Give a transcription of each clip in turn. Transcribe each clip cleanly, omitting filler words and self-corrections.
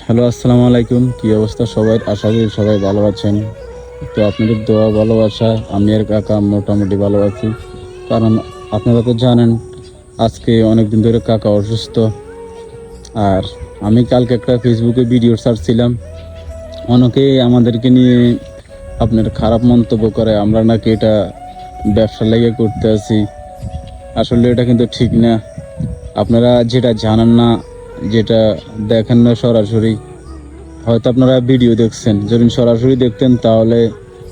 Hello, আসসালামু আলাইকুম। কি অবস্থা সবাই? আশা করি সবাই ভালো আছেন। তো আপনাদের দোয়া ভালোবাসা আমি আর কাকা মোটামুটি ভালো আছি। কারণ আপনারা তো জানেন আজকে অনেক দিন ধরে কাকা অসুস্থ। আর আমি কালকে একটা ফেসবুকে ভিডিও ছাড়ছিলাম, অনেকেই আমাদেরকে নিয়ে আপনার খারাপ মন্তব্য করে, আমরা নাকি এটা ব্যবসা লেগে করতে আছি। আসলে এটা কিন্তু ঠিক না। আপনারা যেটা জানেন না, যেটা দেখেন না সরাসরি, হয়তো আপনারা ভিডিও দেখছেন, যদি সরাসরি দেখতেন তাহলে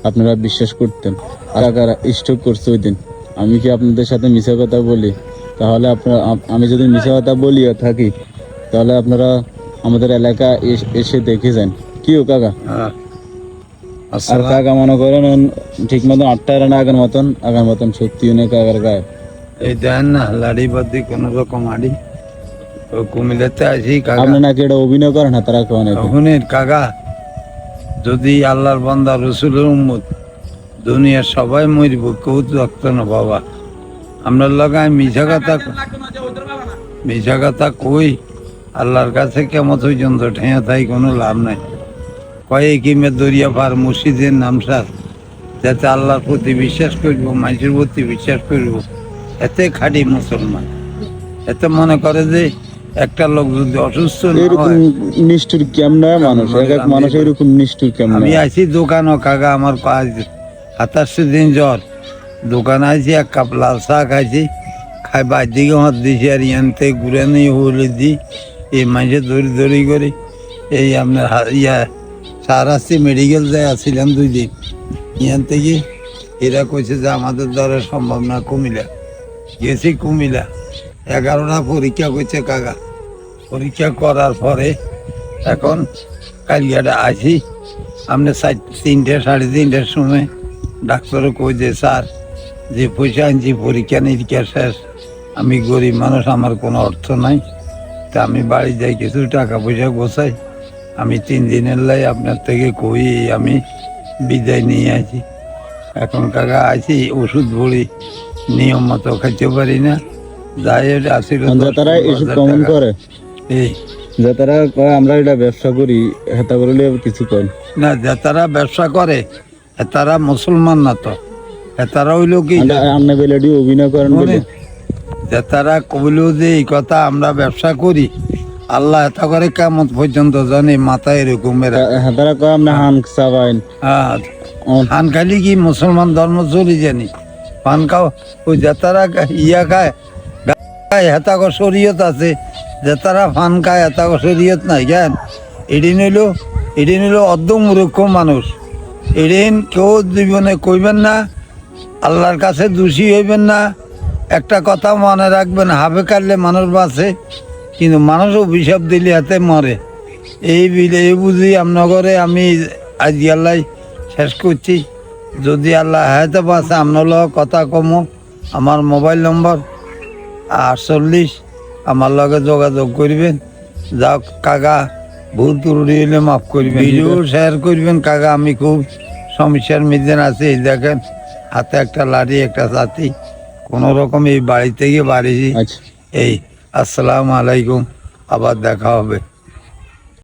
আপনারা বিশ্বাস করতেন। আর কারা স্টক করছে ওই দিন, আমি কি আপনাদের সাথে মিথ্যা কথা বলি? তাহলে আপনারা, আমি যদি মিথ্যা কথা বলিও থাকি তাহলে আপনারা আমাদের এলাকা এসে দেখে যান। কি ও কাকা? আর কাকা মনে করেন ঠিক মতন 8টা রান আগের মতন সত্যি অনেক কাকার গায়ে এই দেন না লাড়ি বাদি কোন রকম আড়ি ও কুমিল্লাতে আসি আপনি নাকি এটা অভিনয় করেন না তারা কেউ নাকি? শুনেন কাকা, যদি আল্লাহর বান্দা রসুলের উম্মত দুনিয়ার সবাই মরব, কেউ রক্ত না বাবা। আমরা লাগাই মিশা কথা কই আল্লাহর কাছে কেমন পর্যন্ত ঠেয়া তাই কোনো লাভ নাই। কয়েক কিমে দরিয়া পার মসজিদের নামসার, যাতে আল্লাহর প্রতি বিশ্বাস করবো, মানুষের প্রতি বিশ্বাস করবো, এতে খাঁটি মুসলমান। এতে মনে করে যে একটা লোক যদি অসুস্থ নিষ্ঠুর কেমন মানুষ, এক মানুষ এরকম নিষ্ঠুর কেমন? আমি আছি দোকানও কাকা, আমার কাজ 27 দিন জ্বর, দোকানে আছি, এক কাপ লাল চা খাইছি, খাই বাদ দিকে হাত দিছি, আর ইয়ানতে ঘুরে নিয়ে হলে দি এই মাঝে দড়ি করে এই আপনার সার আসছি, মেডিকেল যায় আসছিলাম 2 দিন। ইয়ান থেকে এরা কইছে যে আমাদের দ্বারা সম্ভব না, কুমিল্লা গেছি, কুমিল্লা 11টা পরীক্ষা করছে কাকা। পরীক্ষা করার পরে এখন কালিয়াটা আসি, আমরা 3টে 3:30টার সময় ডাক্তারও কই যে স্যার, যে পয়সা আনছি পরীক্ষা নিরীক্ষা শেষ, আমি গরিব মানুষ, আমার কোনো অর্থ নাই, তা আমি বাড়ি যাই কিছু টাকা পয়সা গোছাই, আমি 3 দিনের লাই আপনার থেকে কই আমি বিদায় নিয়ে আসি। এখন কাকা আছি, ওষুধ বড়ি নিয়ম মতো খাইতে পারি না, যাই আসিল তারা এসব কমন করে এই যে তারা কয় আমরা এটা ব্যবসা করি, হেতা করলে কিছু কয় না। যে তারা ব্যবসা করে তারা মুসলমান না, তো তারা হইল কি আপনি বেলেডি অভিনয় করেন বলে যে তারা কইল যে এই কথা আমরা ব্যবসা করি, আল্লাহ এটা করে কেমন পর্যন্ত জানি মাথায় এরকম তারা কয় আপনি হান চাবাইন। হান খালি কি মুসলমান ধর্ম চলি জানি, পান খাও ওই যে তারা ইয়া খায় হেতা শরীয়ত আছে, যে তারা ফান খায় হেতা শরীয়ত নাই জ্ঞান। এদিন হইল অর্ধ মূর্খ মানুষ। এদিন কেউ জীবনে কইবেন না, আল্লাহর কাছে দোষী হইবেন না। একটা কথা মনে রাখবেন, হাবে কাটলে মানুষ বাঁচে, কিন্তু মানুষ অভিশাপ দিলে হাতে মরে। এই বুঝি আমনগরে আমি আজ আল্লাহ শেষ করছি। যদি আল্লাহ হাতে বাঁচে আপনার কথা কমো, আমার মোবাইল নম্বর 48, আমার লগে যোগাযোগ করবেন। যাও কাকা, ভুল ত্রুটি হলে মাফ করবেন, ভিডিও শেয়ার করবেন কাকা। আমি খুব সমস্যার মধ্যে আছি, এই দেখেন হাতে একটা লাঠি, একটা ছাতি, কোনো রকম এই বাড়ি থেকে বাড়ি। এই আসসালামু আলাইকুম, আবার দেখা হবে।